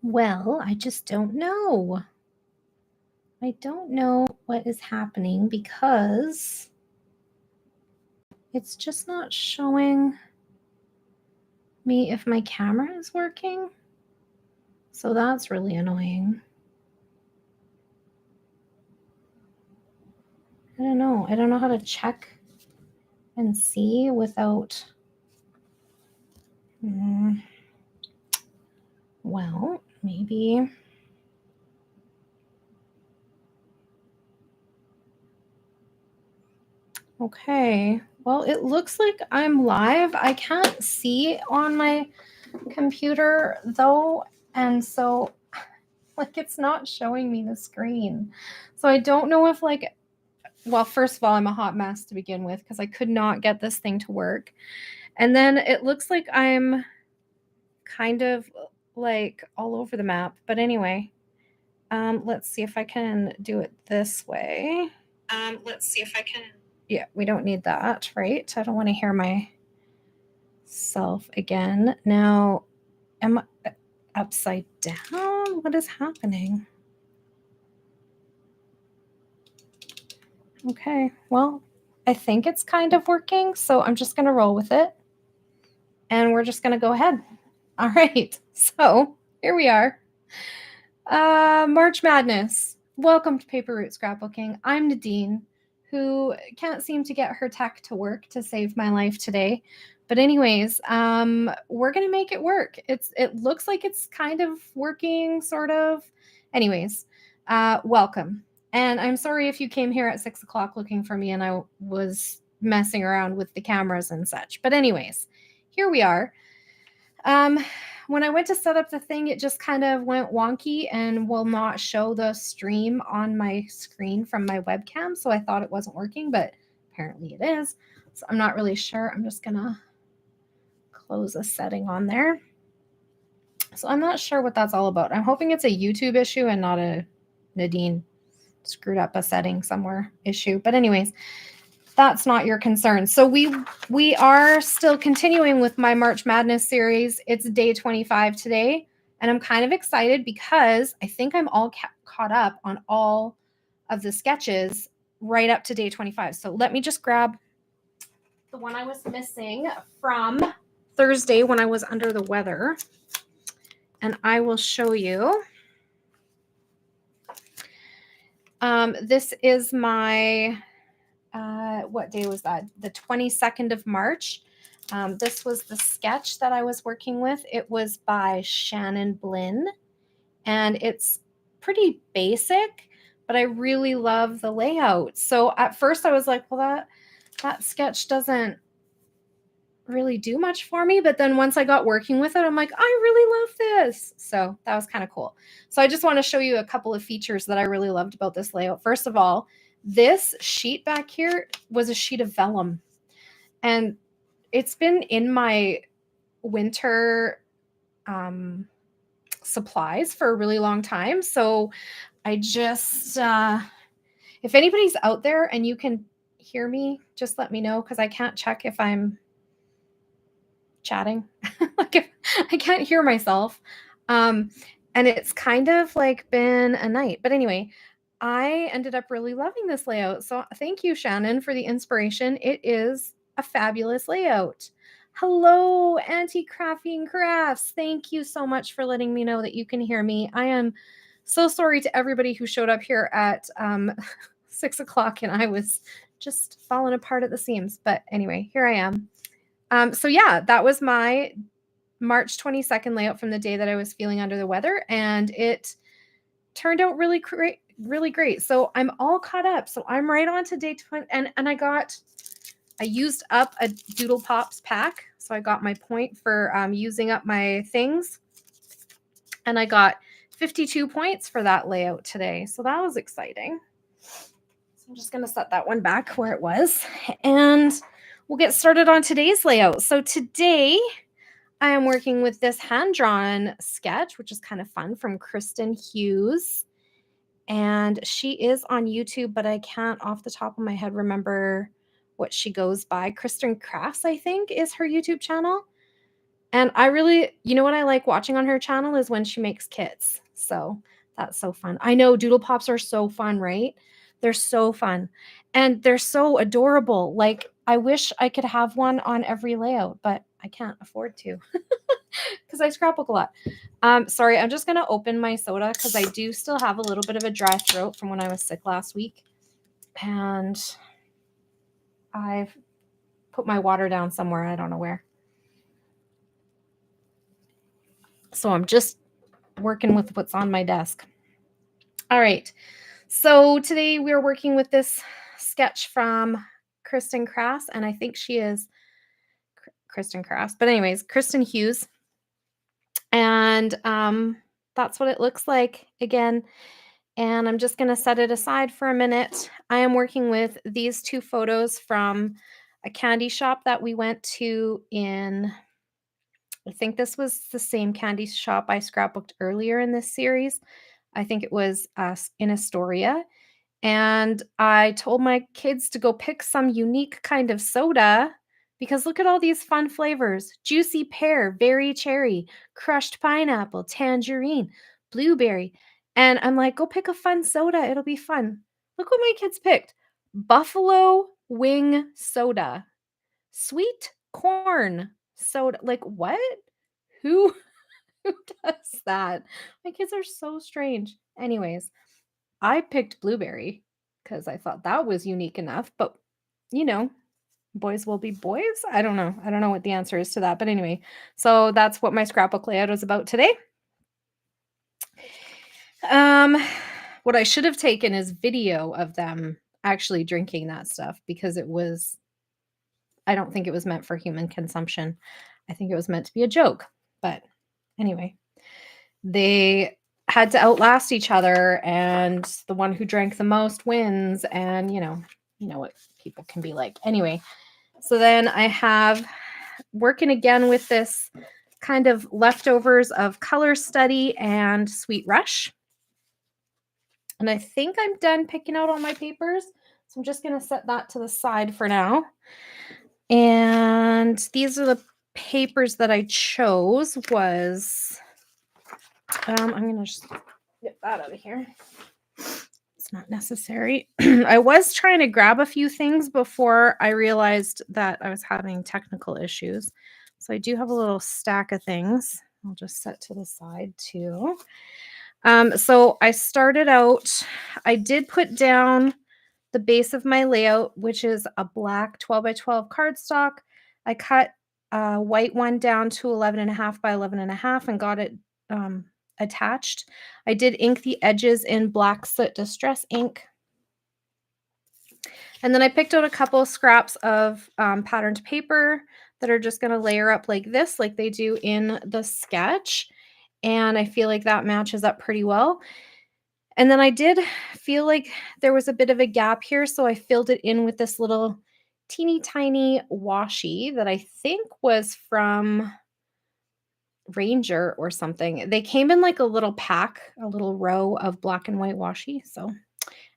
Well, I just don't know. I don't know what is happening because it's just not showing me if my camera is working. So that's really annoying. I don't know. I don't know how to check and see without. Well, maybe. Okay. Well, it looks like I'm live. I can't see on my computer though, and so it's not showing me the screen. So I don't know if well, first of all, I'm a hot mess to begin with because I could not get this thing to work. And then it looks like I'm kind of all over the map. But anyway, let's see if I can do it this way. Yeah, we don't need that, right? I don't want to hear myself again. Now, am I upside down? What is happening? Okay, well, I think it's kind of working, so I'm just going to roll with it. And we're just going to go ahead. All right, so here we are. March Madness. Welcome to Paper Route Scrapbooking. I'm Nadine, who can't seem to get her tech to work to save my life today. But anyways, we're going to make it work. It looks like it's kind of working, sort of. Anyways, welcome. And I'm sorry if you came here at 6 o'clock looking for me and I was messing around with the cameras and such. But anyways, here we are. When I went to set up the thing, it just kind of went wonky and will not show the stream on my screen from my webcam. So I thought it wasn't working, but apparently it is. So I'm not really sure. I'm just going to close a setting on there. So I'm not sure what that's all about. I'm hoping it's a YouTube issue and not a Nadine screwed up a setting somewhere issue. But anyways, that's not your concern. So we are still continuing with my March Madness series. It's day 25 today, and I'm kind of excited because I think I'm all caught up on all of the sketches right up to day 25. So let me just grab the one I was missing from Thursday when I was under the weather, and I will show you. This is my what day was that? The 22nd of March. This was the sketch that I was working with. It was by Shannon Blinn, and it's pretty basic, but I really love the layout. So at first I was like, well, that sketch doesn't really do much for me. But then once I got working with it, I'm like, I really love this. So that was kind of cool. So I just want to show you a couple of features that I really loved about this layout. First of all, this sheet back here was a sheet of vellum, and it's been in my winter supplies for a really long time. So I just, if anybody's out there and you can hear me, just let me know because I can't check if I'm chatting. If I can't hear myself. And it's kind of been a night. But anyway, I ended up really loving this layout. So thank you, Shannon, for the inspiration. It is a fabulous layout. Hello, Anti-Crafting Crafts. Thank you so much for letting me know that you can hear me. I am so sorry to everybody who showed up here at 6 o'clock and I was just falling apart at the seams. But anyway, here I am. So yeah, that was my March 22nd layout from the day that I was feeling under the weather, and it turned out really great, really great. So I'm all caught up. So I'm right on to day 20, and I used up a Doodle Pops pack. So I got my point for using up my things, and I got 52 points for that layout today. So that was exciting. So I'm just going to set that one back where it was, and we'll get started on today's layout. So today I am working with this hand-drawn sketch, which is kind of fun, from Kristen Hughes. And she is on YouTube, but I can't off the top of my head remember what she goes by. Kristen Crafts, I think, is her YouTube channel. And I really, you know what I like watching on her channel is when she makes kits. So that's so fun. I know Doodle Pops are so fun, right? They're so fun. And they're so adorable. Like, I wish I could have one on every layout, but I can't afford to because I scrapbook a lot. Sorry, I'm just gonna open my soda because I do still have a little bit of a dry throat from when I was sick last week. And I've put my water down somewhere. I don't know where. So I'm just working with what's on my desk. All right. So today we're working with this sketch from Kristen Crass, and I think she is Kristen Crass. But anyways, Kristen Hughes. And that's what it looks like again. And I'm just going to set it aside for a minute. I am working with these two photos from a candy shop that we went to in, I think this was the same candy shop I scrapbooked earlier in this series. I think it was in Astoria. And I told my kids to go pick some unique kind of soda because look at all these fun flavors: juicy pear, berry cherry, crushed pineapple, tangerine, blueberry. And I'm like, go pick a fun soda. It'll be fun. Look what my kids picked: buffalo wing soda, sweet corn soda. Like, what? Who, who does that? My kids are so strange. Anyways, I picked blueberry because I thought that was unique enough, but you know, boys will be boys. I don't know. I don't know what the answer is to that. But anyway, so that's what my scrapbook layout is about today. Um, what I should have taken is video of them actually drinking that stuff because I don't think it was meant for human consumption. I think it was meant to be a joke. But anyway, they had to outlast each other, and the one who drank the most wins. And you know what people can be like. Anyway, so then I have working again with this kind of leftovers of Color Study and Sweet Rush. And I think I'm done picking out all my papers. So I'm just going to set that to the side for now. And these are the papers that I chose. I'm going to just get that out of here. It's not necessary. I was trying to grab a few things before I realized that I was having technical issues. So I do have a little stack of things. I'll just set to the side too. So I started out, I did put down the base of my layout, which is a black 12 by 12 cardstock. I cut a white one down to 11.5 by 11.5 and got it attached. I did ink the edges in Black Soot Distress ink. And then I picked out a couple scraps of patterned paper that are just going to layer up like this, like they do in the sketch. And I feel like that matches up pretty well. And then I did feel like there was a bit of a gap here, so I filled it in with this little teeny tiny washi that I think was from Ranger or something. They came in like a little pack, a little row of black and white washi. So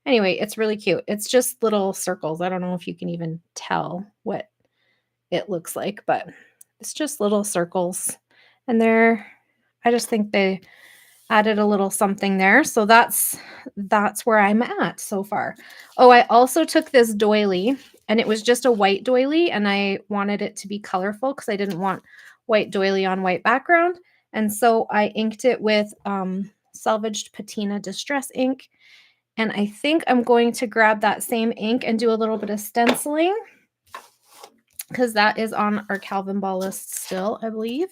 anyway, it's really cute. It's just little circles. I don't know if you can even tell what it looks like, but it's just little circles. And I just think they added a little something there. So that's where I'm at so far. Oh, I also took this doily, and it was just a white doily, and I wanted it to be colorful because I didn't want white doily on white background. And so I inked it with salvaged patina distress ink. And I think I'm going to grab that same ink and do a little bit of stenciling because that is on our Calvin Ball list still, I believe.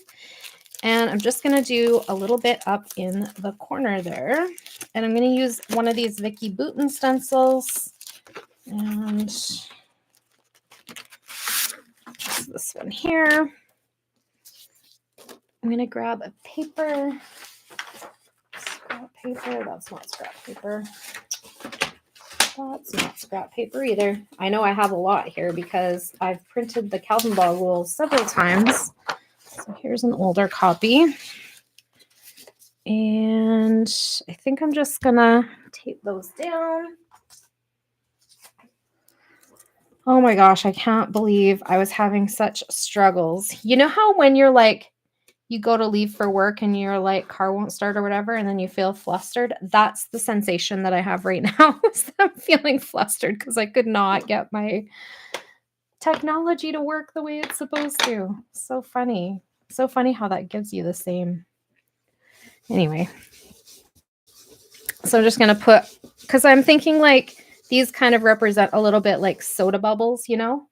And I'm just going to do a little bit up in the corner there. And I'm going to use one of these Vicky Bouton stencils. And this one here. I'm going to grab a paper. Scrap paper. That's not scrap paper. That's not scrap paper either. I know I have a lot here because I've printed the Calvin Ball rules several times. So here's an older copy. And I think I'm just gonna tape those down. Oh my gosh, I can't believe I was having such struggles. You know how when you're like you go to leave for work and you're like, car won't start or whatever, and then you feel flustered. That's the sensation that I have right now. I'm feeling flustered because I could not get my technology to work the way it's supposed to. So funny. So funny how that gives you the same. Anyway. So I'm just going to put, because I'm thinking like these kind of represent a little bit like soda bubbles, you know?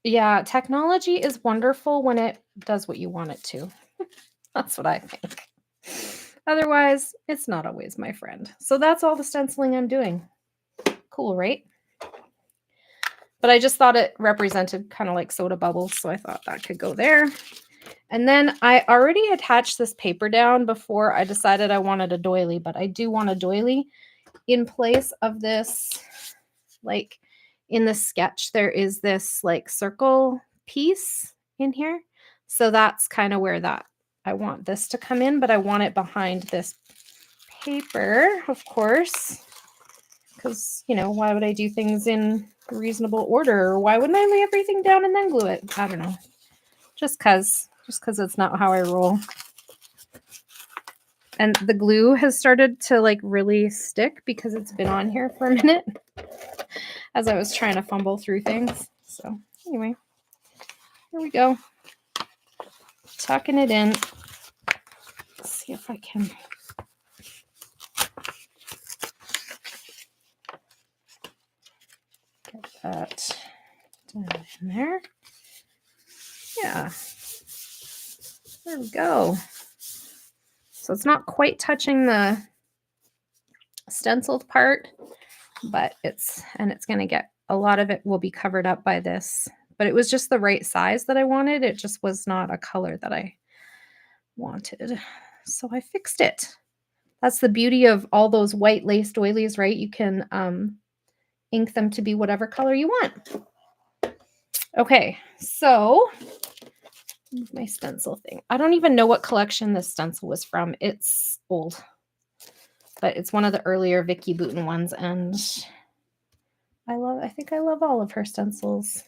Yeah, technology is wonderful when it does what you want it to. That's what I think. Otherwise, it's not always my friend. So that's all the stenciling I'm doing. Cool, right? But I just thought it represented kind of like soda bubbles, so I thought that could go there. And then I already attached this paper down before I decided I wanted a doily, but I do want a doily in place of this, like in the sketch, there is this like circle piece in here. So that's kind of where that I want this to come in, but I want it behind this paper, of course, because, you know, why would I do things in reasonable order? Or why wouldn't I lay everything down and then glue it? I don't know. Just because it's not how I roll. And the glue has started to like really stick because it's been on here for a minute as I was trying to fumble through things. So anyway, here we go. Tucking it in. Let's see if I can. Get that down in there. Yeah. There we go. So it's not quite touching the stenciled part, but it's going to get, a lot of it will be covered up by this, but it was just the right size that I wanted. It just was not a color that I wanted. So I fixed it. That's the beauty of all those white lace doilies, right? You can ink them to be whatever color you want. Okay, so my stencil thing. I don't even know what collection this stencil was from. It's old, but it's one of the earlier Vicki Boutin ones, and I think I love all of her stencils.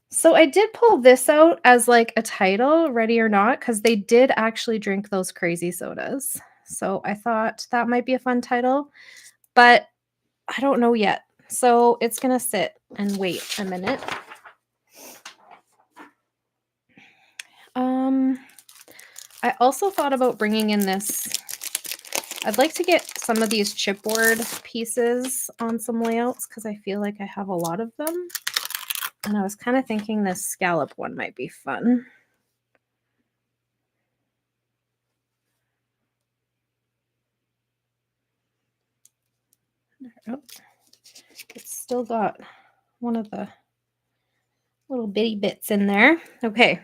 So I did pull this out as like a title, Ready or Not, because they did actually drink those crazy sodas. So I thought that might be a fun title, but I don't know yet. So it's going to sit and wait a minute. I also thought about bringing in this. I'd like to get some of these chipboard pieces on some layouts because I feel like I have a lot of them. And I was kind of thinking this scallop one might be fun. Oh, it's still got one of the little bitty bits in there. Okay,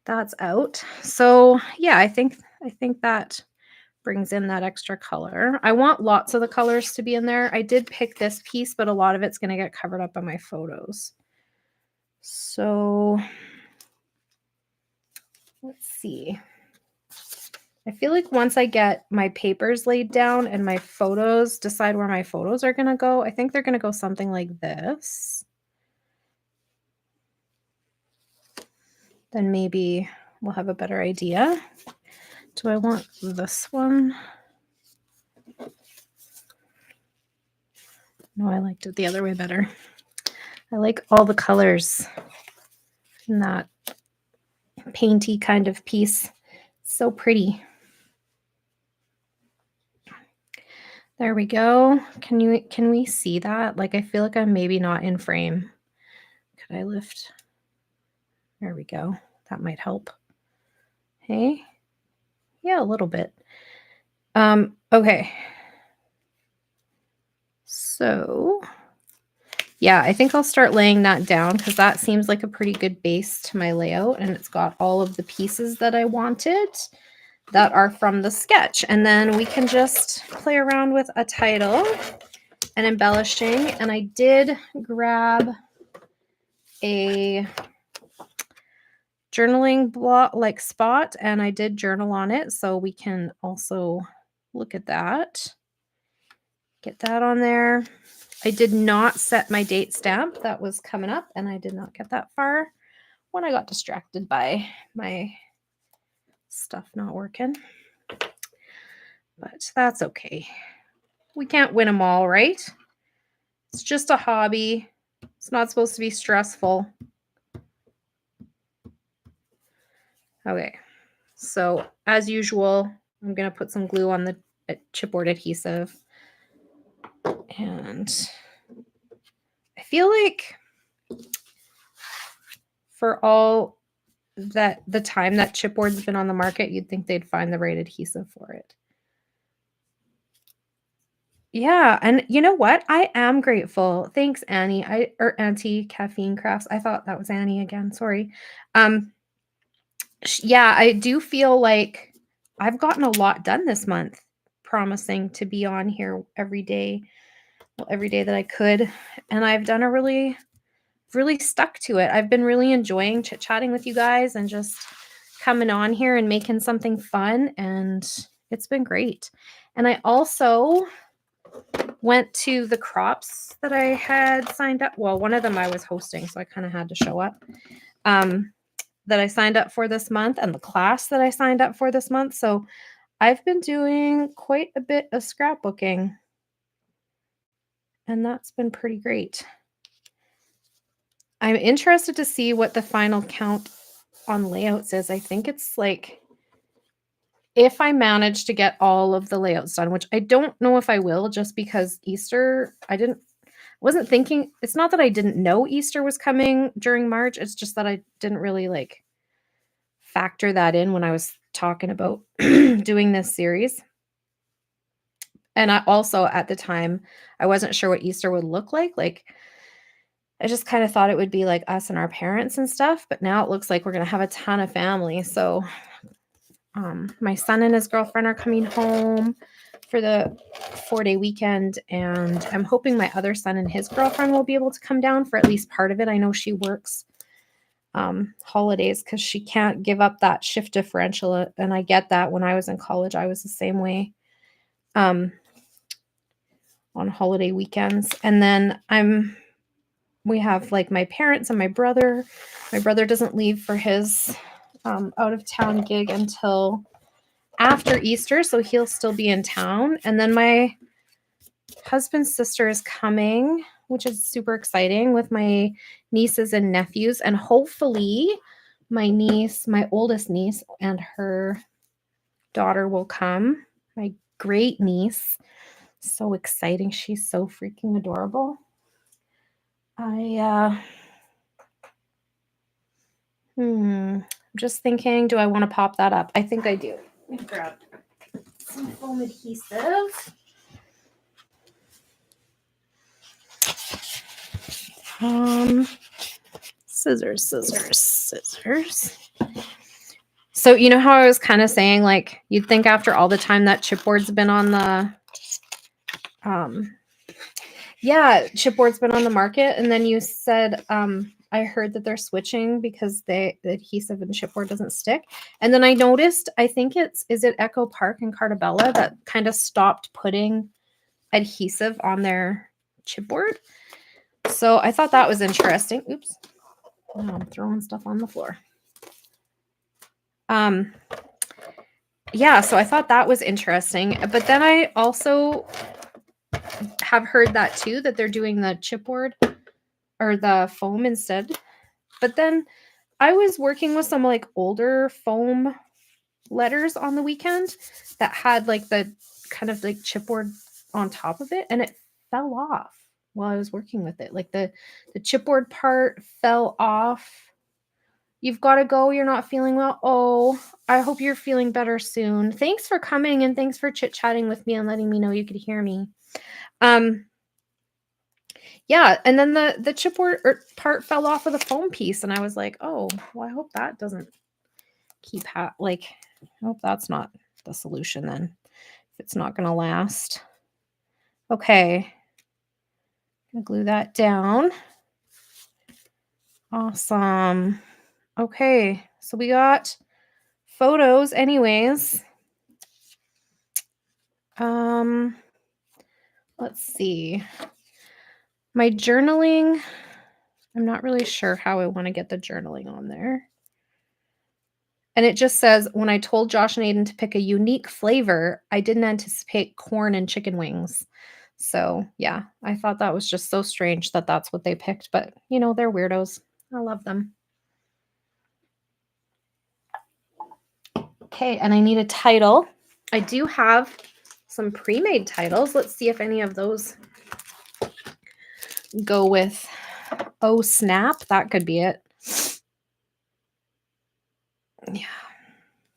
that's out. So yeah, I think that brings in that extra color. I want lots of the colors to be in there. I did pick this piece, but a lot of it's going to get covered up by my photos. So let's see. I feel like once I get my papers laid down and my photos, decide where my photos are going to go, I think they're going to go something like this. Then maybe we'll have a better idea. Do I want this one? No, I liked it the other way better. I like all the colors in that painty kind of piece. So pretty. There we go. Can we see that? Like, I feel like I'm maybe not in frame. Could I lift? There we go. That might help. Hey? Yeah, a little bit. Okay. So, yeah, I think I'll start laying that down because that seems like a pretty good base to my layout, and it's got all of the pieces that I wanted that are from the sketch. And then we can just play around with a title and embellishing. And I did grab a journaling block like spot, and I did journal on it, so we can also look at that. Get that on there. I did not set my date stamp. That was coming up, and I did not get that far when I got distracted by my stuff not working. But that's okay. We can't win them all, right? It's just a hobby. It's not supposed to be stressful. Okay. So as usual, I'm going to put some glue on the chipboard adhesive. And I feel like for all that the time that chipboard's been on the market, you'd think they'd find the right adhesive for it. Yeah, and you know what? I am grateful. Thanks, Annie. Or Auntie Caffeine Crafts. I thought that was Annie again. Sorry. Yeah, I do feel like I've gotten a lot done this month, promising to be on here every day, well, every day that I could, and I've done a really stuck to it. I've been really enjoying chit-chatting with you guys and just coming on here and making something fun, and it's been great. And I also went to the crops that I had signed up. Well, one of them I was hosting, so I kind of had to show up. That I signed up for this month, and the class that I signed up for this month. So I've been doing quite a bit of scrapbooking, and that's been pretty great. I'm interested to see what the final count on layouts is. I think it's like, if I manage to get all of the layouts done, which I don't know if I will, just because Easter, wasn't thinking, it's not that I didn't know Easter was coming during March. It's just that I didn't really like factor that in when I was talking about doing this series. And I also, at the time, I wasn't sure what Easter would look like. Like, I just kind of thought it would be like us and our parents and stuff, but now it looks like we're going to have a ton of family. So my son and his girlfriend are coming home for the 4-day weekend, and I'm hoping my other son and his girlfriend will be able to come down for at least part of it. I know she works holidays because she can't give up that shift differential, and I get that. When I was in college, I was the same way on holiday weekends. And then we have like my parents and my brother. My brother doesn't leave for his out of town gig until after Easter, so he'll still be in town. And then my husband's sister is coming, which is super exciting, with my nieces and nephews. And hopefully my niece, my oldest niece, and her daughter will come. My great niece. So exciting. She's so freaking adorable. I'm just thinking, do I want to pop that up? I think I do. Let me grab some foam adhesive. Scissors. So you know how I was kind of saying, like, you'd think after all the time that chipboard's been on the chipboard's been on the market, and then you said I heard that they're switching because the adhesive in chipboard doesn't stick. And then I noticed, I think is it Echo Park and Cartabella that kind of stopped putting adhesive on their chipboard. So I thought that was interesting. Oops. Oh, I'm throwing stuff on the floor. Yeah, so I thought that was interesting. But then I also have heard that too, that they're doing the chipboard or the foam instead. But then I was working with some like older foam letters on the weekend that had like the kind of like chipboard on top of it, and it fell off while I was working with it. Like the chipboard part fell off. You've got to go. You're not feeling well. Oh, I hope you're feeling better soon. Thanks for coming, and thanks for chit-chatting with me and letting me know you could hear me. Yeah, and then the chipboard part fell off of the foam piece, and I was like, oh, well, I hope that doesn't keep I hope that's not the solution then, if it's not going to last. Okay. I'm going to glue that down. Awesome. Okay, so we got photos anyways. Let's see. My journaling, I'm not really sure how I want to get the journaling on there. And it just says, when I told Josh and Aiden to pick a unique flavor, I didn't anticipate corn and chicken wings. So, yeah, I thought that was just so strange that that's what they picked. But, you know, they're weirdos. I love them. Okay, and I need a title. I do have some pre-made titles. Let's see if any of those go with Oh Snap. That could be it. Yeah,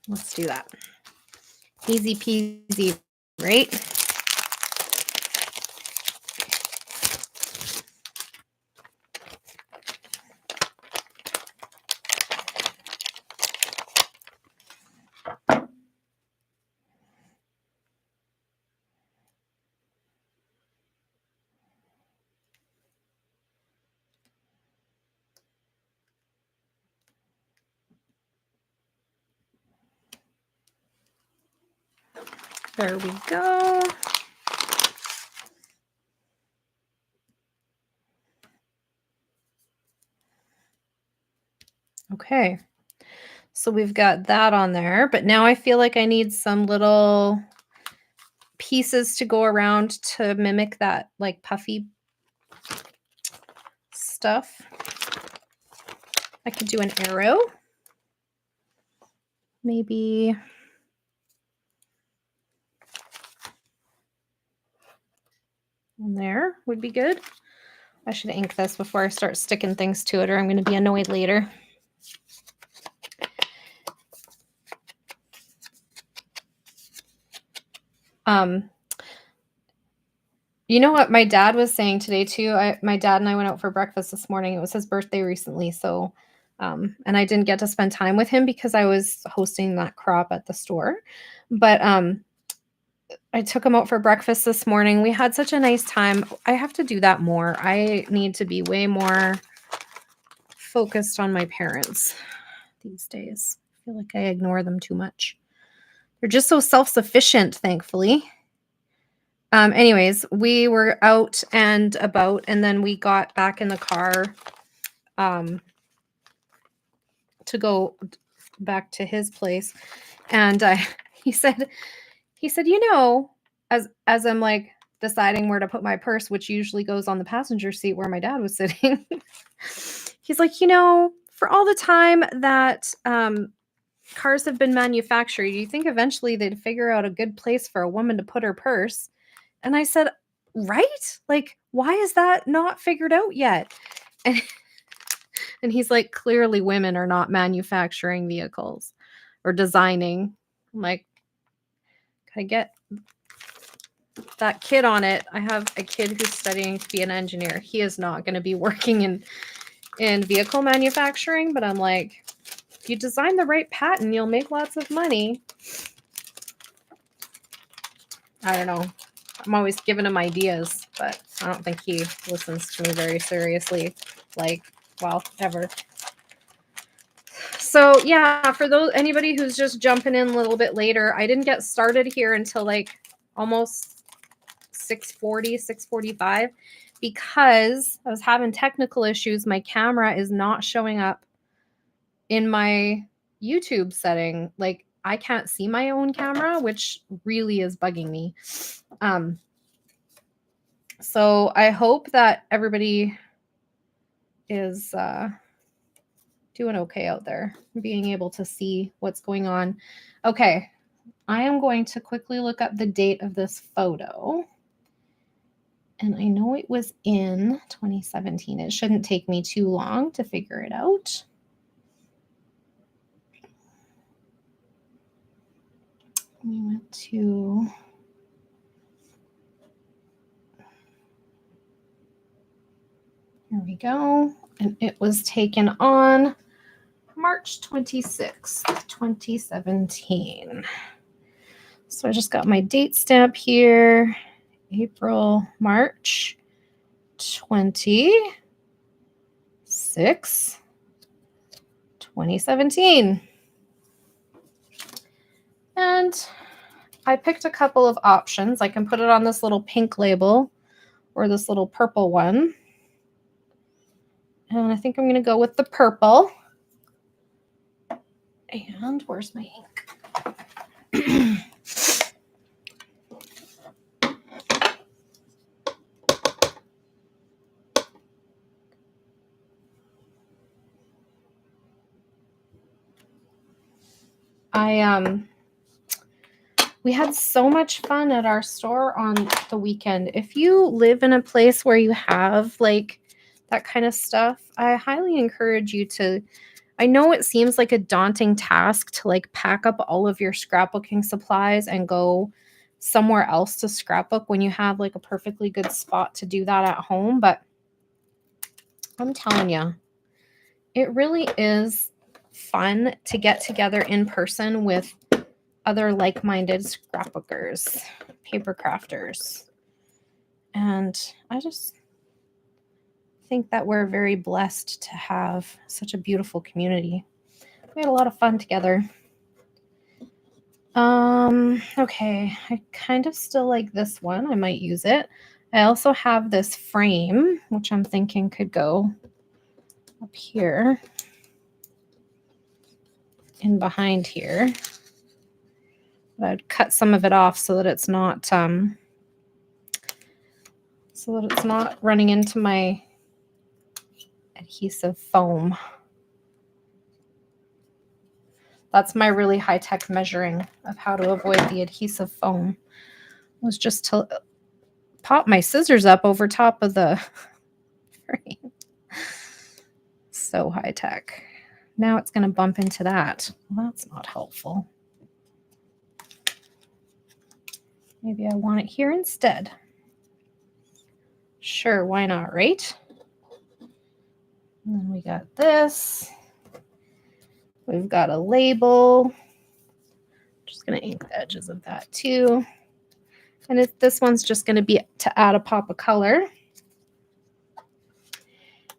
let's do that. Easy peasy, right? There we go. Okay. So we've got that on there, but now I feel like I need some little pieces to go around to mimic that like puffy stuff. I could do an arrow. Maybe on there would be good. I should ink this before I start sticking things to it, or I'm going to be annoyed later. You know what my dad was saying today too? My dad and I went out for breakfast this morning. It was his birthday recently, so and I didn't get to spend time with him because I was hosting that crop at the store. But I took him out for breakfast this morning. We had such a nice time. I have to do that more. I need to be way more focused on my parents these days. I feel like I ignore them too much. They're just so self-sufficient, thankfully. Anyways, we were out and about, and then we got back in the car to go back to his place. And he said, you know, as I'm like deciding where to put my purse, which usually goes on the passenger seat where my dad was sitting, he's like, you know, for all the time that cars have been manufactured, you think eventually they'd figure out a good place for a woman to put her purse? And I said, right? Like, why is that not figured out yet? And, and he's like, clearly women are not manufacturing vehicles or designing. I'm like, can I get that kid on it? I have a kid who's studying to be an engineer. He is not going to be working in vehicle manufacturing, but I'm like, if you design the right patent, you'll make lots of money. I don't know. I'm always giving him ideas, but I don't think he listens to me very seriously, like, well, ever. So yeah, for anybody who's just jumping in a little bit later, I didn't get started here until like almost 6:40, 6:45, because I was having technical issues. My camera is not showing up in my YouTube setting. Like, I can't see my own camera, which really is bugging me. So I hope that everybody is doing okay out there, being able to see what's going on. Okay, I am going to quickly look up the date of this photo. And I know it was in 2017. It shouldn't take me too long to figure it out. We went to... Here we go. And it was taken on March 26th, 2017. So I just got my date stamp here. April, March 26, 2017. And I picked a couple of options. I can put it on this little pink label or this little purple one. And I think I'm going to go with the purple. And where's my ink? We had so much fun at our store on the weekend. If you live in a place where you have like that kind of stuff, I highly encourage you to. I know it seems like a daunting task to like pack up all of your scrapbooking supplies and go somewhere else to scrapbook when you have like a perfectly good spot to do that at home, but I'm telling you, it really is fun to get together in person with other like-minded scrapbookers, paper crafters. And I just think that we're very blessed to have such a beautiful community. We had a lot of fun together. Okay, I kind of still like this one. I might use it. I also have this frame, which I'm thinking could go up here and behind here. I'd cut some of it off so that it's not running into my adhesive foam. That's my really high-tech measuring of how to avoid the adhesive foam. Was just to pop my scissors up over top of the frame. So high-tech. Now it's going to bump into that. Well, that's not helpful. Maybe I want it here instead. Sure, why not, right? And then we got this. We've got a label. Just going to ink the edges of that too. And this one's just going to be to add a pop of color.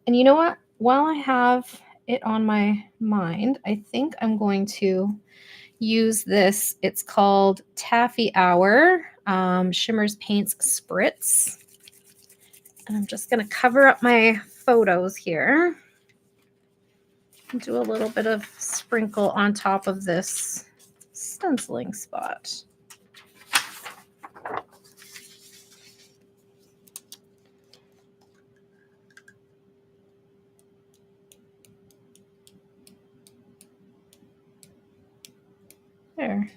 And you know what? While I have it on my mind, I think I'm going to use this. It's called Taffy Hour Shimmers Paints Spritz. And I'm just going to cover up my photos here and do a little bit of sprinkle on top of this stenciling spot. There.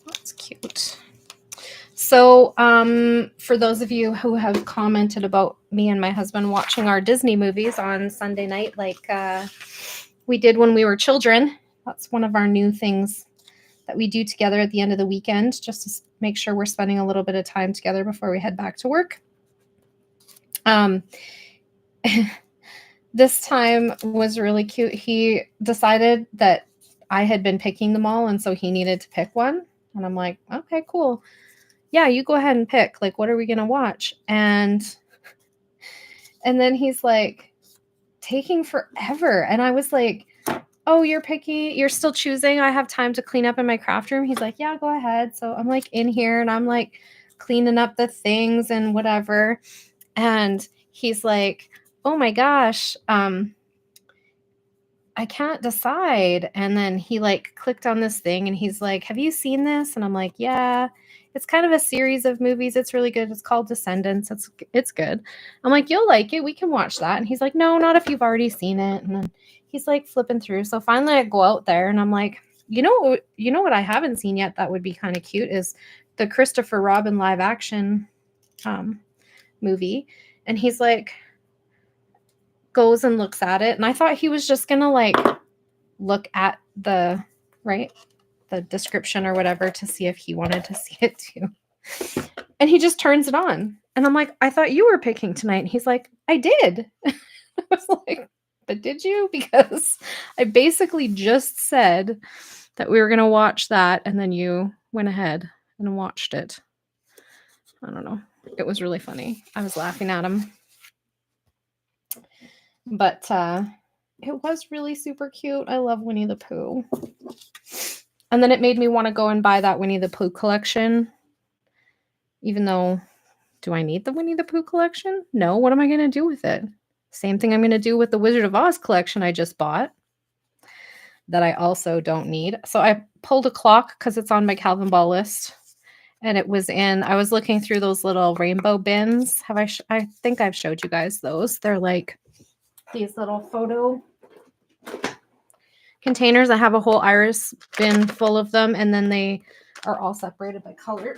That's cute. So for those of you who have commented about me and my husband watching our Disney movies on Sunday night, like we did when we were children, that's one of our new things that we do together at the end of the weekend, just to make sure we're spending a little bit of time together before we head back to work. This time was really cute. He decided that I had been picking them all, and so he needed to pick one. And I'm like, okay, cool. Yeah, you go ahead and pick. Like, what are we going to watch? And then he's like, taking forever. And I was like, oh, you're still choosing. I have time to clean up in my craft room. He's like, yeah, go ahead. So I'm like in here and I'm like cleaning up the things and whatever. And he's like, oh my gosh, I can't decide. And then he like clicked on this thing and he's like, have you seen this? And I'm like, yeah, it's kind of a series of movies. It's really good. It's called Descendants. It's good. I'm like, you'll like it. We can watch that. And he's like, no, not if you've already seen it. And then he's like flipping through. So finally I go out there and I'm like, you know what I haven't seen yet that would be kind of cute is the Christopher Robin live action movie. And he's like, goes and looks at it, and I thought he was just gonna like look at the description or whatever to see if he wanted to see it too. And he just turns it on, and I'm like, I thought you were picking tonight. And he's like, I did. I was like, but did you? Because I basically just said that we were gonna watch that, and then you went ahead and watched it. I don't know. It was really funny. I was laughing at him. But it was really super cute. I love Winnie the Pooh. And then it made me want to go and buy that Winnie the Pooh collection. Even though, do I need the Winnie the Pooh collection? No. What am I going to do with it? Same thing I'm going to do with the Wizard of Oz collection I just bought that I also don't need. So I pulled a clock because it's on my Calvin Ball list. And it was I was looking through those little rainbow bins. I think I've showed you guys those. They're like these little photo containers. I have a whole iris bin full of them, and then they are all separated by color.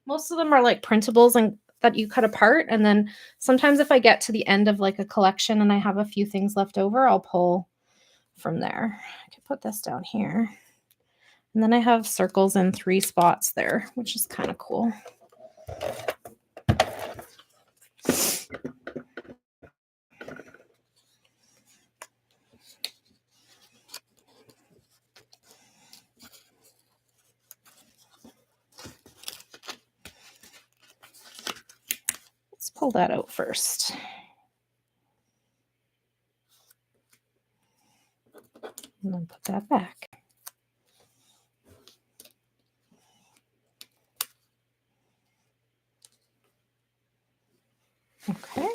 Most of them are like printables and that you cut apart. And then sometimes if I get to the end of like a collection and I have a few things left over, I'll pull from there. I can put this down here. And then I have circles in 3 spots there, which is kind of cool. Let's pull that out first. And then put that back. Okay.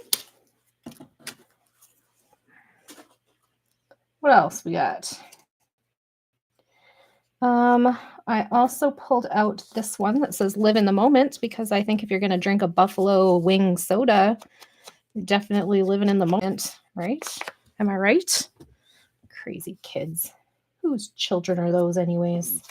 What else we got? I also pulled out this one that says live in the moment, because I think if you're going to drink a buffalo wing soda, you're definitely living in the moment, right? Am I right? Crazy kids. Whose children are those anyways?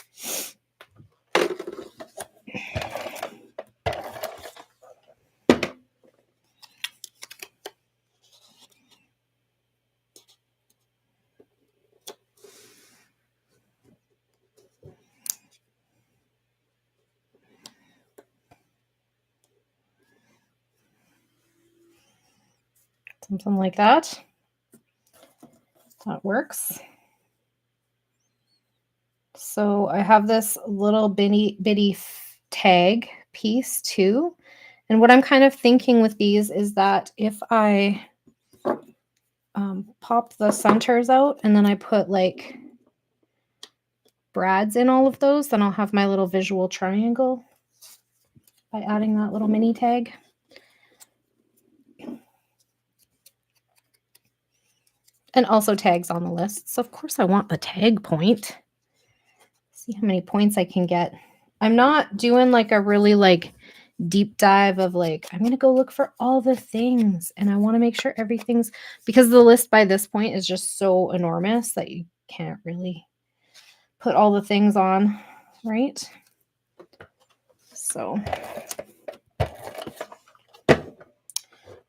Something like that. That works. So I have this little bitty tag piece too. And what I'm kind of thinking with these is that if I pop the centers out and then I put like brads in all of those, then I'll have my little visual triangle by adding that little mini tag. And also tags on the list. So of course I want the tag point. See how many points I can get. I'm not doing like a really like deep dive of like, I'm going to go look for all the things. And I want to make sure everything's, because the list by this point is just so enormous that you can't really put all the things on, right? So,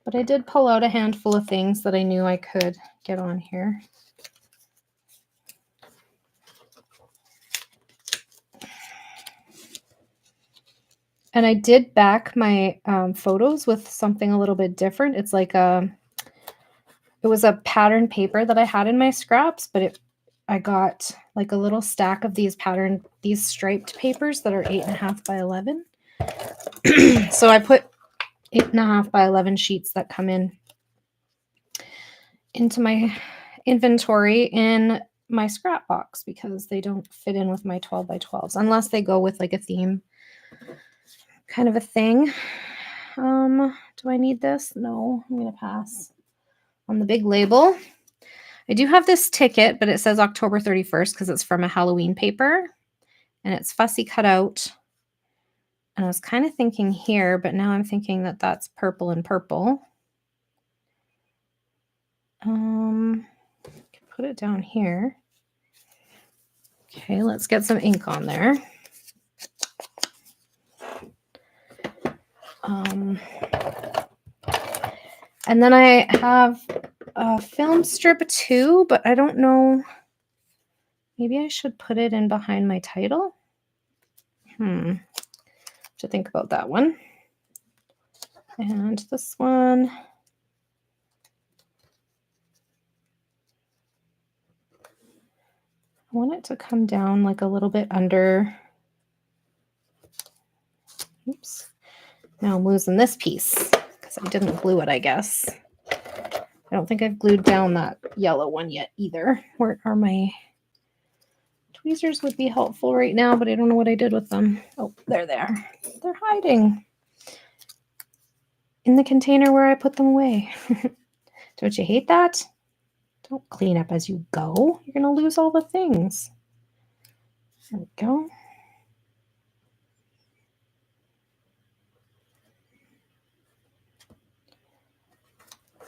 but I did pull out a handful of things that I knew I could get on here. And I did back my photos with something a little bit different. It's like it was a pattern paper that I had in my scraps, but I got like a little stack of these striped papers that are 8.5 by 11. So I put 8.5 by 11 sheets that come into my inventory in my scrap box because they don't fit in with my 12 by 12s unless they go with like a theme kind of a thing. Do I need this? No, I'm going to pass on the big label. I do have this ticket, but it says October 31st because it's from a Halloween paper and it's fussy cut out. And I was kind of thinking here, but now I'm thinking that that's purple and purple. Put it down here. Okay, let's get some ink on there. And then I have a film strip too, but I don't know. Maybe I should put it in behind my title. To think about that one. And this one. I want it to come down like a little bit under. Oops. Now I'm losing this piece because I didn't glue it, I guess. I don't think I've glued down that yellow one yet either. Where are my tweezers? Would be helpful right now, but I don't know what I did with them. Oh, there they are. They're hiding in the container where I put them away. Don't you hate that? Don't clean up as you go. You're going to lose all the things. There we go.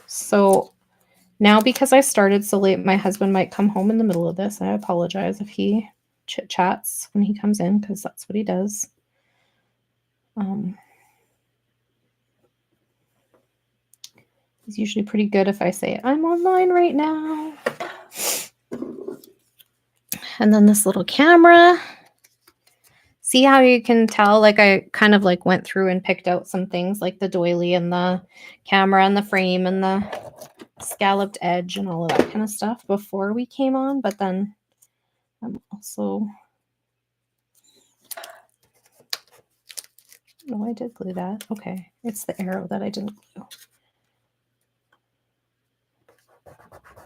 So now, because I started so late, my husband might come home in the middle of this. I apologize if he chit-chats when he comes in, because that's what he does. He's usually pretty good if I say, I'm online right now. And then this little camera. See how you can tell, like I kind of like went through and picked out some things like the doily and the camera and the frame and the scalloped edge and all of that kind of stuff before we came on. But then I'm also, oh, I did glue that. Okay, it's the arrow that I didn't glue.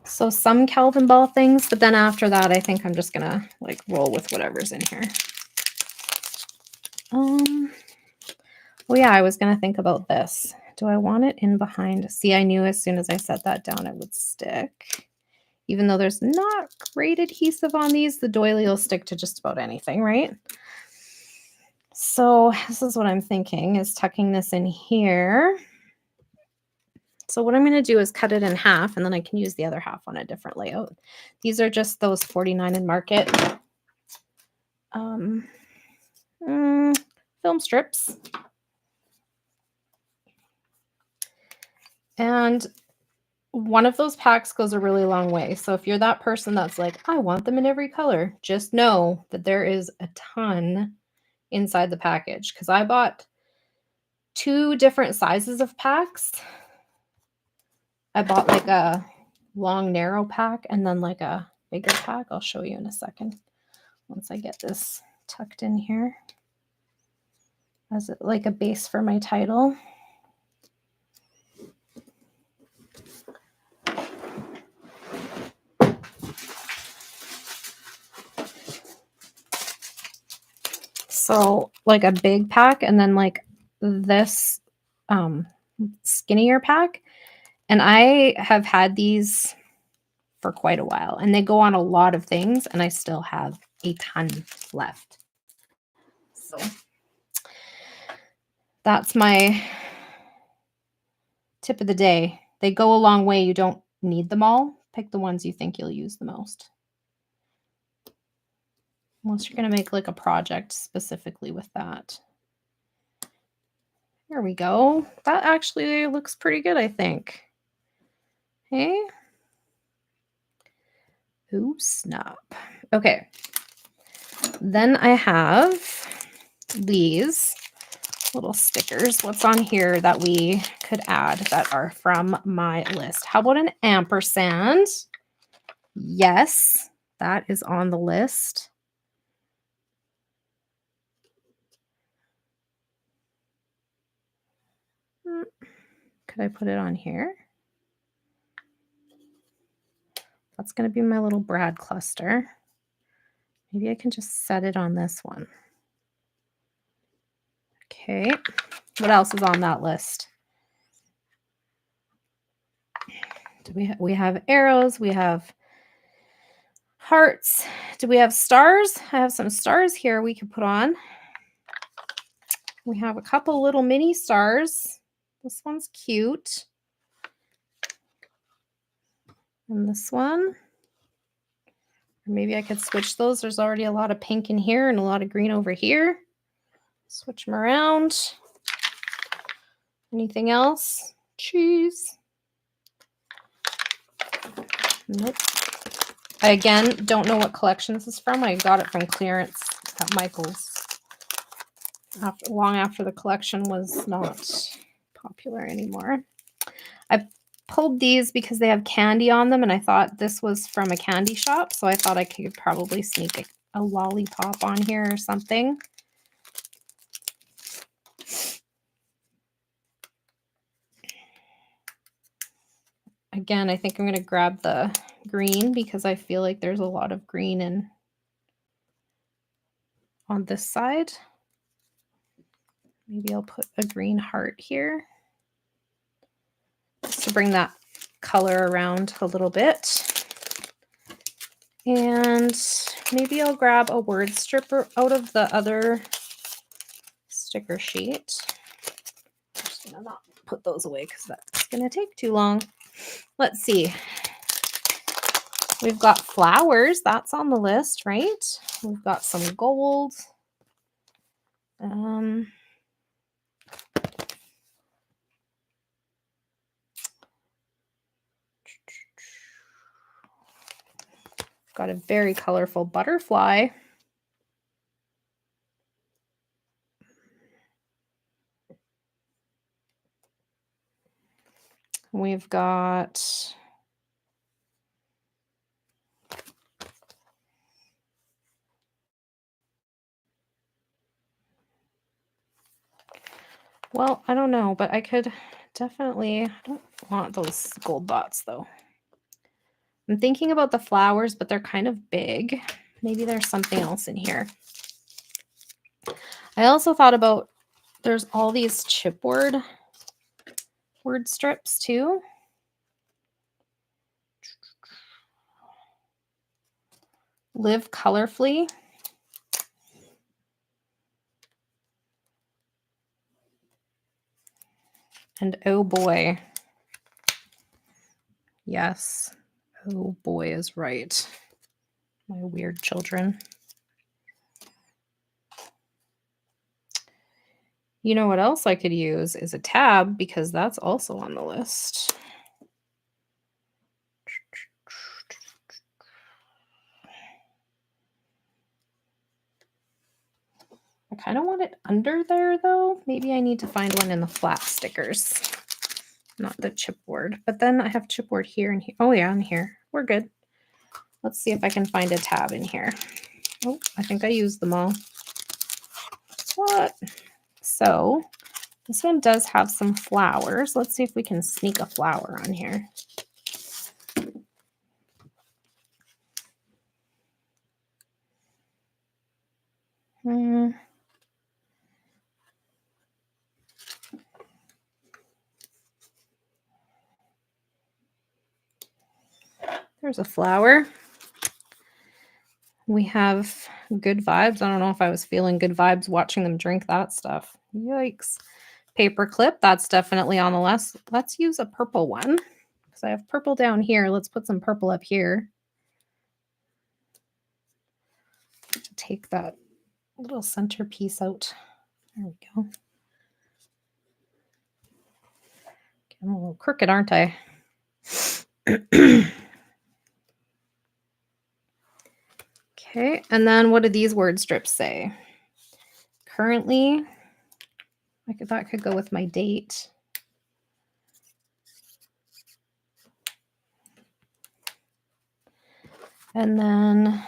So some Calvin Ball things, but then after that, I think I'm just gonna like roll with whatever's in here. Oh yeah, I was gonna think about this. Do I want it in behind? See, I knew as soon as I set that down, it would stick. Even though there's not great adhesive on these, the doily will stick to just about anything, right? So this is what I'm thinking, is tucking this in here. So what I'm going to do is cut it in half, and then I can use the other half on a different layout. These are just those 49 in Market film strips. And one of those packs goes a really long way. So if you're that person that's like, I want them in every color, just know that there is a ton inside the package, because I bought 2 different sizes of packs. I bought like a long narrow pack and then like a bigger pack. I'll show you in a second once I get this tucked in here as like a base for my title. So like a big pack and then like this skinnier pack. And I have had these for quite a while, and they go on a lot of things, and I still have a ton left. So that's my tip of the day. They go a long way. You don't need them all. Pick the ones you think you'll use the most. Unless you're going to make like a project specifically with that. There we go. That actually looks pretty good, I think. Hey? Ooh, snap. Okay. Then I have these little stickers. What's on here that we could add that are from my list? How about an ampersand? Yes, that is on the list. Could I put it on here? That's going to be my little Brad cluster. Maybe I can just set it on this one. Okay. What else is on that list? Do we have arrows? We have hearts. Do we have stars? I have some stars here we could put on. We have a couple little mini stars. This one's cute. And this one. Or maybe I could switch those. There's already a lot of pink in here and a lot of green over here. Switch them around. Anything else? Cheese. Nope. I again don't know what collection this is from. I got it from clearance at Michael's long after the collection was not popular anymore. I pulled these because they have candy on them, and I thought this was from a candy shop, so I thought I could probably sneak a lollipop on here or something. Again, I think I'm going to grab the green because I feel like there's a lot of green on this side. Maybe I'll put a green heart here just to bring that color around a little bit. And maybe I'll grab a word stripper out of the other sticker sheet. I'm just gonna not put those away because that's gonna take too long. Let's see. We've got flowers, that's on the list, right? We've got some gold. Got a very colorful butterfly. We've got well, I don't know, but I could definitely, I don't want those gold dots though. I'm thinking about the flowers, but they're kind of big. Maybe there's something else in here. I also thought about, there's all these chipboard word strips too. Live colorfully. And oh boy. Yes. Oh boy is right. My weird children. You know what else I could use is a tab, because that's also on the list. I kind of want it under there though. Maybe I need to find one in the flat stickers, not the chipboard. But then I have chipboard here and here. Oh yeah, in here. We're good. Let's see if I can find a tab in here. Oh, I think I used them all. What? So this one does have some flowers. Let's see if we can sneak a flower on here. There's a flower. We have good vibes. I don't know if I was feeling good vibes watching them drink that stuff. Yikes. Paper clip, that's definitely on the list. Let's use a purple one because I have purple down here. Let's put some purple up here. Take that little centerpiece out. There we go. I'm a little crooked, aren't I? Okay, and then what do these word strips say? Currently, that could go with my date. And then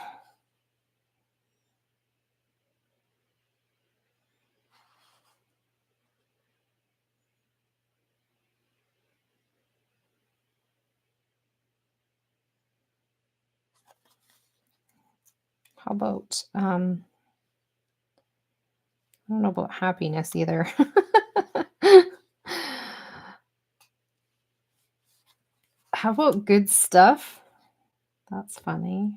how about I don't know about happiness either. How about good stuff? That's funny.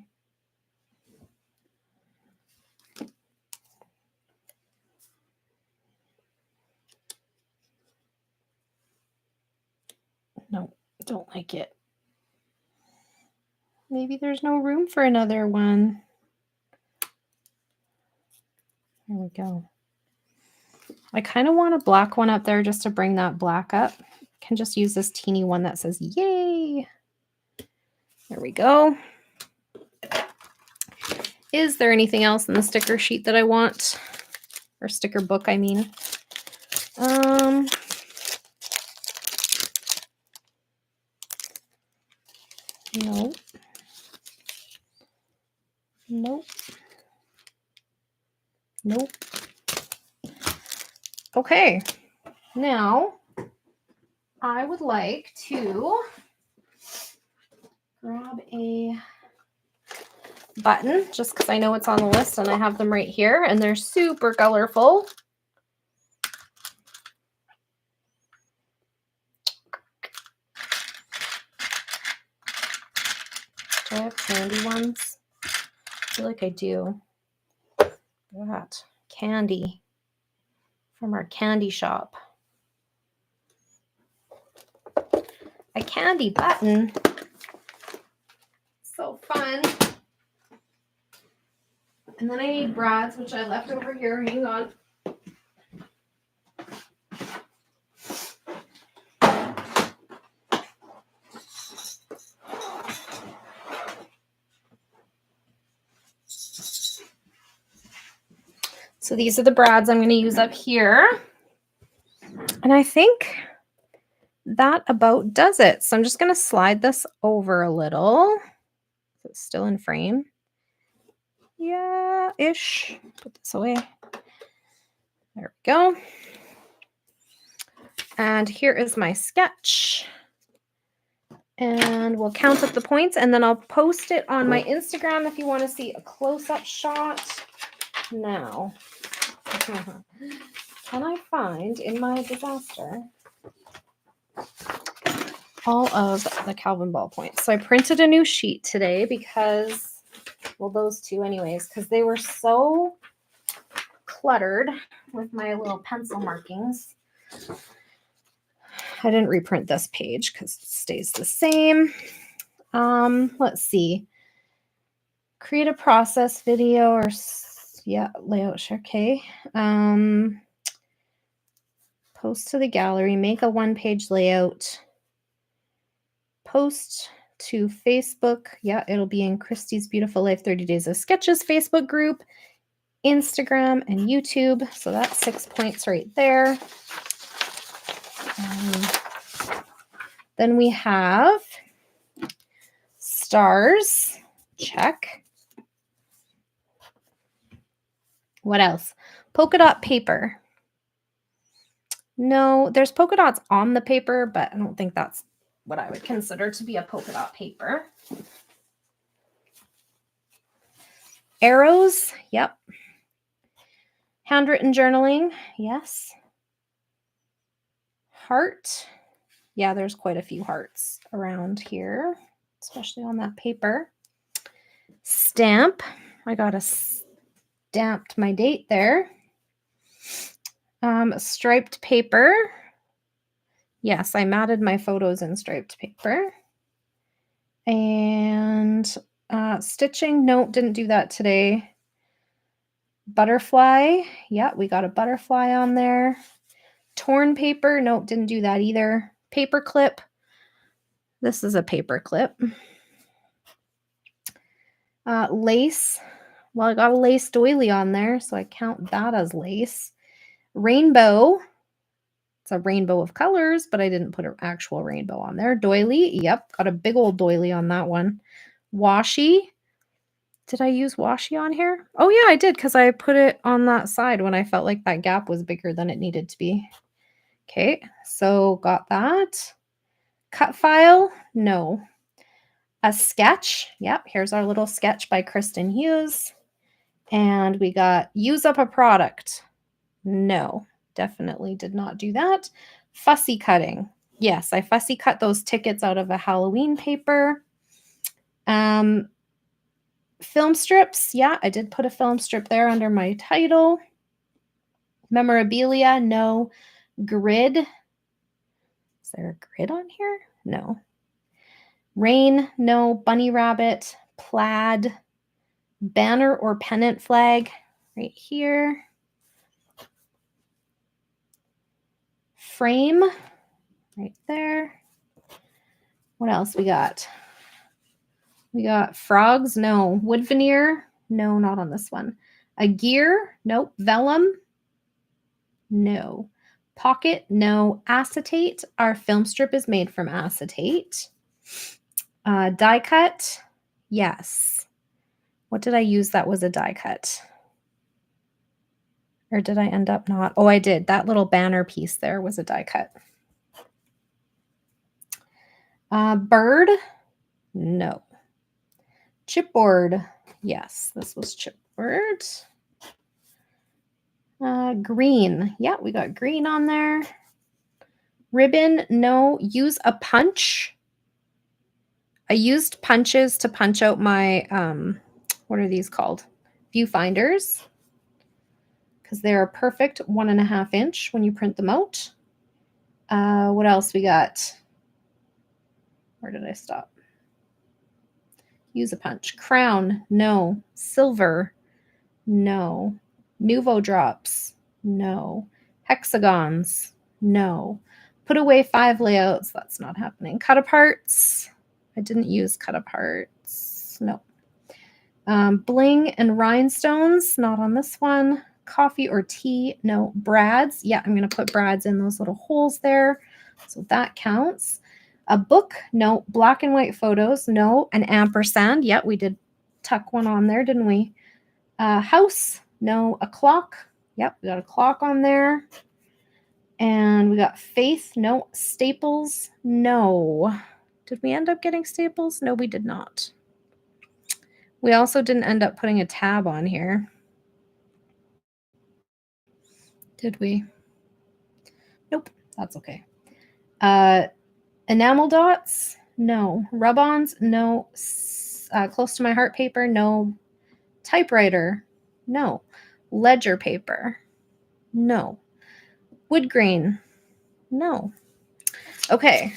No, don't like it. Maybe there's no room for another one. There we go. I kind of want a black one up there just to bring that black up. I can just use this teeny one that says yay. There we go. Is there anything else in the sticker sheet that I want? Or sticker book, I mean. Nope. Nope. Nope. Okay. Now, I would like to grab a button just because I know it's on the list and I have them right here and they're super colorful. Do I have candy ones? I feel like I do. That candy from our candy shop. A candy button. So fun. And then I need brads, which I left over here. Hang on. So these are the brads I'm going to use up here. And I think that about does it. So I'm just going to slide this over a little. So it's still in frame. Yeah-ish. Put this away. There we go. And here is my sketch. And we'll count up the points, and then I'll post it on my Instagram if you want to see a close-up shot. Now, can I find in my disaster all of the Calvin ball points? So I printed a new sheet today because, well, those two anyways, because they were so cluttered with my little pencil markings. I didn't reprint this page because it stays the same. Let's see. Create a process video or layout. Okay. Post to the gallery. Make a one-page layout. Post to Facebook. Yeah, it'll be in Christy's Beautiful Life 30 Days of Sketches Facebook group, Instagram, and YouTube. So that's 6 points right there. Then we have stars. Check. What else? Polka dot paper. No, there's polka dots on the paper, but I don't think that's what I would consider to be a polka dot paper. Arrows. Yep. Handwritten journaling. Yes. Heart. Yeah, there's quite a few hearts around here, especially on that paper. Stamp. I got a stamped my date there. Striped paper. Yes, I matted my photos in striped paper. And stitching. Nope, didn't do that today. Butterfly. Yeah, we got a butterfly on there. Torn paper. Nope, didn't do that either. Paper clip. This is a paper clip. Lace. Well, I got a lace doily on there, so I count that as lace. Rainbow. It's a rainbow of colors, but I didn't put an actual rainbow on there. Doily. Yep, got a big old doily on that one. Washi. Did I use washi on here? Oh, yeah, I did, because I put it on that side when I felt like that gap was bigger than it needed to be. Okay, so got that. Cut file. No. A sketch. Yep, here's our little sketch by Kristen Hughes. And we got use up a product. No, definitely did not do that. Fussy cutting. Yes, I fussy cut those tickets out of a Halloween paper. Film strips. Yeah, I did put a film strip there under my title. Memorabilia. No. Grid. Is there a grid on here? No. Rain. No. Bunny rabbit. Plaid. Banner or pennant flag right here. Frame right there. What else we got? We got frogs. No. Wood veneer. No, not on this one. A gear. Nope. Vellum. No. Pocket. No. Acetate. Our film strip is made from acetate. Die cut. Yes. What did I use that was a die cut? Or did I end up not? Oh, I did. That little banner piece there was a die cut. Bird? No. Chipboard? Yes, this was chipboard. Green. Yeah, we got green on there. Ribbon? No. Use a punch? I used punches to punch out my, what are these called? Viewfinders. Because they're a perfect 1.5 inch when you print them out. What else we got? Where did I stop? Use a punch. Crown, no. Silver, no. Nuvo drops, no. Hexagons, no. Put away 5 layouts, that's not happening. Cut aparts, I didn't use cut aparts, no. Bling and rhinestones, not on this one. Coffee or tea, no. Brads, yeah, I'm going to put brads in those little holes there, so that counts. A book, no. Black and white photos, no. An ampersand, yeah, we did tuck one on there, didn't we? House, no. A clock, yep, we got a clock on there. And we got faith, no. Staples, no. Did we end up getting staples? No, we did not. We also didn't end up putting a tab on here. Did we? Nope, that's okay. Enamel dots, no. Rub-ons, no. Close to my heart paper, no. Typewriter, no. Ledger paper, no. Wood grain, no. Okay,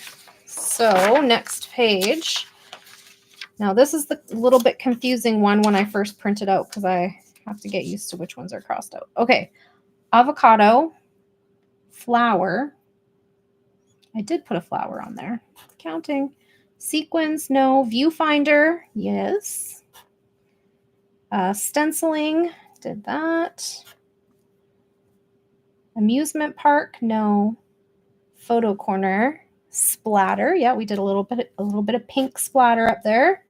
so next page. Now this is the little bit confusing one when I first print it out because I have to get used to which ones are crossed out. Okay, avocado, flower. I did put a flower on there. Counting. Sequins, no. Viewfinder, yes. Stenciling, did that. Amusement park, no. Photo corner, splatter. Yeah, we did a little bit of pink splatter up there.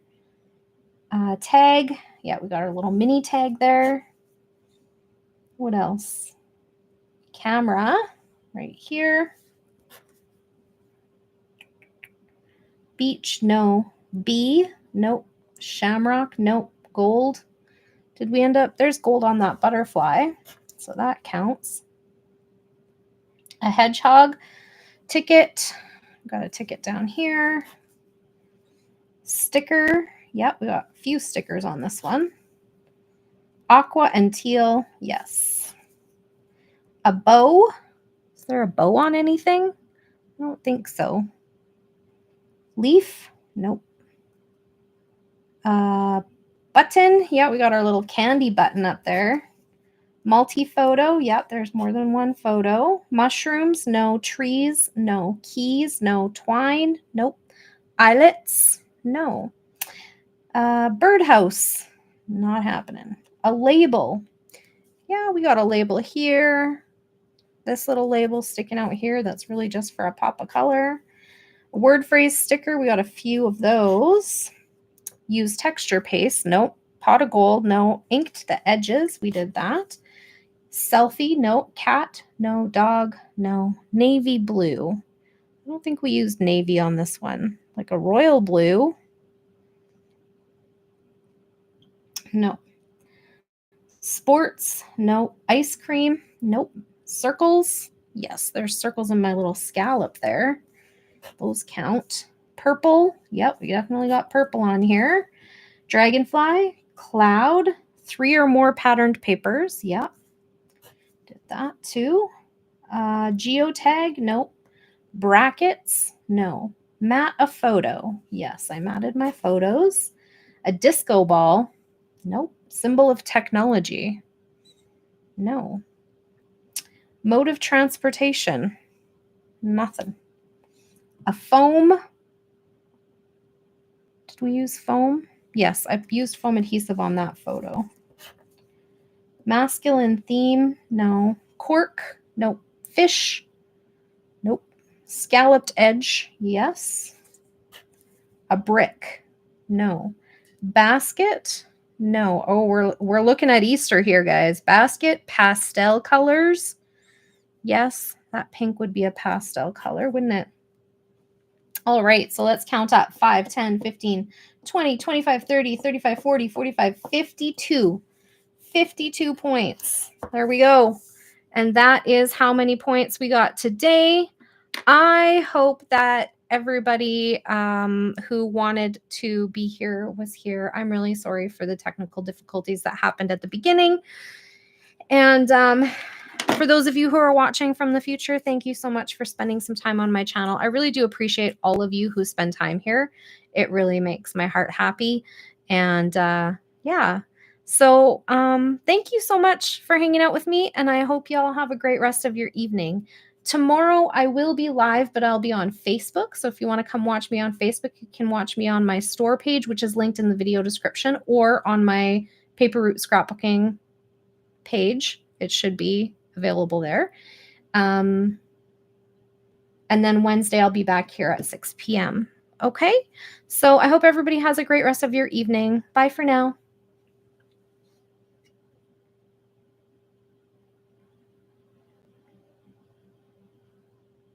Tag, yeah, we got our little mini tag there. What else? Camera, right here. Beach, no. Bee, nope. Shamrock, nope. Gold. Did we end up? There's gold on that butterfly, so that counts. A hedgehog. Ticket. Got a ticket down here. Sticker. Yep, we got a few stickers on this one. Aqua and teal. Yes. A bow. Is there a bow on anything? I don't think so. Leaf. Nope. Button. Yeah, we got our little candy button up there. Multi-photo. Yep, there's more than one photo. Mushrooms. No. Trees. No. Keys. No. Twine. Nope. Eyelets. No. Birdhouse. Not happening. A label. Yeah, we got a label here. This little label sticking out here, that's really just for a pop of color. A word phrase sticker, we got a few of those. Use texture paste, nope. Pot of gold, no. Inked the edges, we did that. Selfie, no. Cat, no. Dog, no. Navy blue. I don't think we used navy on this one. Like a royal blue. No. Sports, no. Ice cream, nope. Circles, yes, there's circles in my little scallop there. Those count. Purple, yep, we definitely got purple on here. Dragonfly, cloud, 3 or more patterned papers, yep. Did that too. Geotag, nope. Brackets, no. Mat a photo, yes, I matted my photos. A disco ball, nope. Symbol of technology, no. Mode of transportation, nothing. A foam. Did we use foam? Yes, I've used foam adhesive on that photo. Masculine theme, no. Cork, nope. Fish, nope. Scalloped edge, yes. A brick, no. Basket, no. Oh, we're looking at Easter here, guys. Basket, pastel colors. Yes, that pink would be a pastel color, wouldn't it? All right, so let's count up. 5, 10, 15, 20, 25, 30, 35, 40, 45, 52. 52 points. There we go. And that is how many points we got today. I hope that everybody who wanted to be here was here. I'm really sorry for the technical difficulties that happened at the beginning. And for those of you who are watching from the future, thank you so much for spending some time on my channel. I really do appreciate all of you who spend time here. It really makes my heart happy. And yeah. So thank you so much for hanging out with me, and I hope y'all have a great rest of your evening. Tomorrow I will be live, but I'll be on Facebook. So if you want to come watch me on Facebook, you can watch me on my store page, which is linked in the video description, or on my Paper Route Scrapbooking page. It should be available there. And then Wednesday, I'll be back here at 6 p.m. Okay? So I hope everybody has a great rest of your evening. Bye for now.